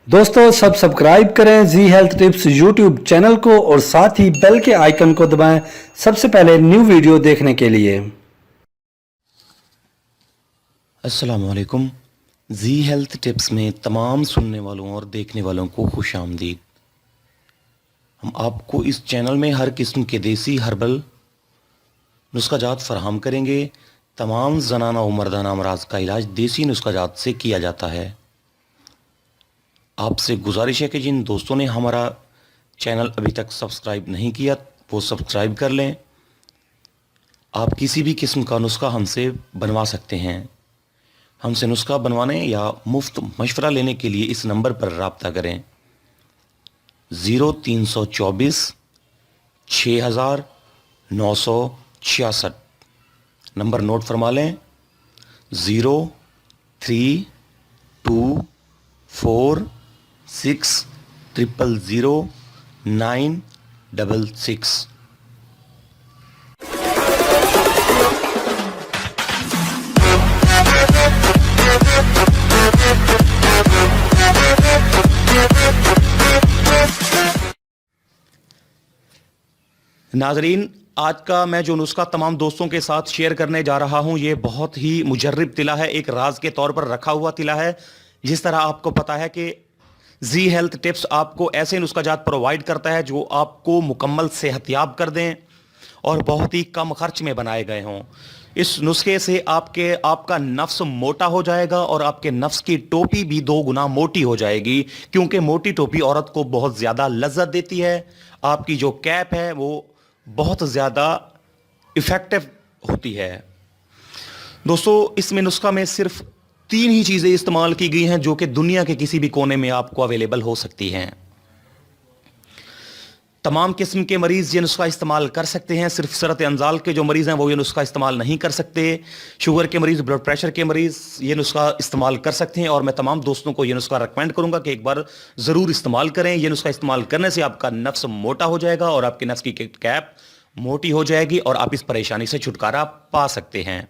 दोस्तों सब सब्सक्राइब करें जी हेल्थ टिप्स यूट्यूब चैनल को और साथ ही बेल के आइकन को दबाएं सबसे पहले न्यू वीडियो देखने के लिए। अस्सलामुअलैकुम। जी हेल्थ टिप्स में तमाम सुनने वालों और देखने वालों को खुश आमदीद। हम आपको इस चैनल में हर किस्म के देसी हर्बल नुस्खाजात फराहम करेंगे। तमाम ज़नाना और मर्दाना अमराज का इलाज देसी नुस्खाजात से किया जाता है। आपसे गुजारिश है कि जिन दोस्तों ने हमारा चैनल अभी तक सब्सक्राइब नहीं किया वो सब्सक्राइब कर लें। आप किसी भी किस्म का नुस्खा हमसे बनवा सकते हैं। हमसे नुस्खा बनवाने या मुफ्त मशवरा लेने के लिए इस नंबर पर रब्ता करें 0324 6966। नंबर नोट फरमा लें 0324600966। नाजरीन, आज का मैं जो नुस्खा तमाम दोस्तों के साथ शेयर करने जा रहा हूं ये बहुत ही मुजर्रिब तिला है, एक राज के तौर पर रखा हुआ तिला है। जिस तरह आपको पता है कि जी हेल्थ टिप्स आपको ऐसे नुस्खाजात प्रोवाइड करता है जो आपको मुकम्मल सेहतयाब कर दें और बहुत ही कम खर्च में बनाए गए हों। इस नुस्खे से आपका नफ्स मोटा हो जाएगा और आपके नफ्स की टोपी भी 2 गुना मोटी हो जाएगी, क्योंकि मोटी टोपी औरत को बहुत ज़्यादा लज्जत देती है। आपकी जो कैप है वो बहुत ज़्यादा इफ़ेक्टिव होती है। दोस्तों, इसमें नुस्खा में सिर्फ 3 ही चीज़ें इस्तेमाल की गई हैं जो कि दुनिया के किसी भी कोने में आपको अवेलेबल हो सकती हैं। तमाम किस्म के मरीज़ ये नुस्खा इस्तेमाल कर सकते हैं। सिर्फ सरत अंजाल के जो मरीज़ हैं वो ये नुस्खा इस्तेमाल नहीं कर सकते। शुगर के मरीज़, ब्लड प्रेशर के मरीज़ ये नुस्खा इस्तेमाल कर सकते हैं और मैं तमाम दोस्तों को ये नुस्खा रेकमेंड करूंगा कि एक बार ज़रूर इस्तेमाल करें। ये नुस्खा इस्तेमाल करने से आपका नफ्स मोटा हो जाएगा और आपके नफ्स की कैप मोटी हो जाएगी और आप इस परेशानी से छुटकारा पा सकते हैं।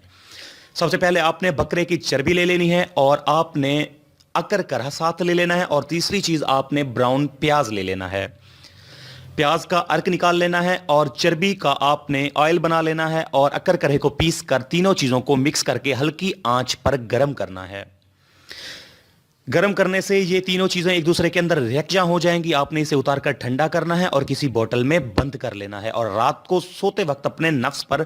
सबसे पहले आपने बकरे की चर्बी ले लेनी है और आपने अकरकरा साथ ले लेना है और तीसरी चीज़ आपने ब्राउन प्याज ले लेना है। प्याज का अर्क निकाल लेना है और चर्बी का आपने ऑयल बना लेना है और अकरकरे को पीस कर तीनों चीज़ों को मिक्स करके हल्की आंच पर गर्म करना है। गर्म करने से ये तीनों चीज़ें एक दूसरे के अंदर यकजा हो जाएंगी। आपने इसे उतार कर ठंडा करना है और किसी बोतल में बंद कर लेना है और रात को सोते वक्त अपने नफ्स पर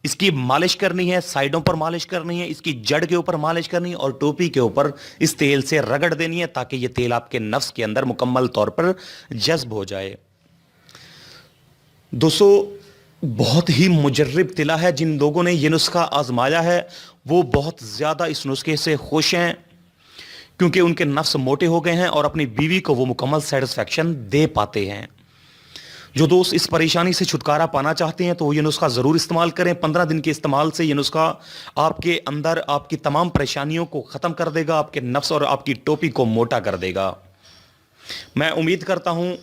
इसकी मालिश करनी है, साइडों पर मालिश करनी है, इसकी जड़ के ऊपर मालिश करनी है और टोपी के ऊपर इस तेल से रगड़ देनी है ताकि ये तेल आपके नफ्स के अंदर मुकम्मल तौर पर जज्ब हो जाए। दोस्तों, बहुत ही मुजर्रिब तिला है। जिन लोगों ने ये नुस्खा आजमाया है वो बहुत ज़्यादा इस नुस्खे से खुश हैं क्योंकि उनके नफ्स मोटे हो गए हैं और अपनी बीवी को वो मुकम्मल सेटिस्फैक्शन दे पाते हैं। जो दोस्त इस परेशानी से छुटकारा पाना चाहते हैं तो ये नुस्खा ज़रूर इस्तेमाल करें। 15 दिन के इस्तेमाल से ये नुस्खा आपके अंदर आपकी तमाम परेशानियों को ख़त्म कर देगा, आपके नफ्स और आपकी टोपी को मोटा कर देगा। मैं उम्मीद करता हूँ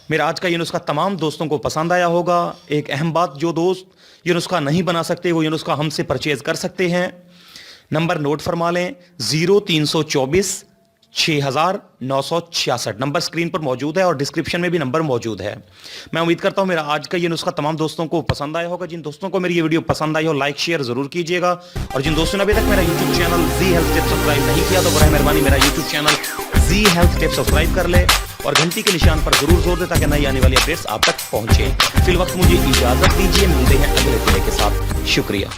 मेरा आज का ये नुस्खा तमाम दोस्तों को पसंद आया होगा। एक अहम बात, जो दोस्त ये नुस्खा नहीं बना सकते वो ये नुस्खा हमसे परचेज कर सकते हैं। नंबर नोट फरमा लें 0324 6966। नंबर स्क्रीन पर मौजूद है और डिस्क्रिप्शन में भी नंबर मौजूद है। मैं उम्मीद करता हूं मेरा आज का ये नुस्खा तमाम दोस्तों को पसंद आया होगा। जिन दोस्तों को मेरी ये वीडियो पसंद आई हो लाइक शेयर जरूर कीजिएगा और जिन दोस्तों ने अभी तक मेरा यूट्यूब चैनल जी हेल्थ टिप्स सब्सक्राइब नहीं किया तो बराए मेहरबानी मेरा यूट्यूब चैनल जी हेल्थ टिप्स सब्सक्राइब कर ले और घंटी के निशान पर जरूर जोर दे ताकि नई आने वाली अपडेट्स आप तक पहुंचे। फिल वक्त मुझे इजाजत दीजिए, मिलते हैं अगले वीडियो के साथ। शुक्रिया।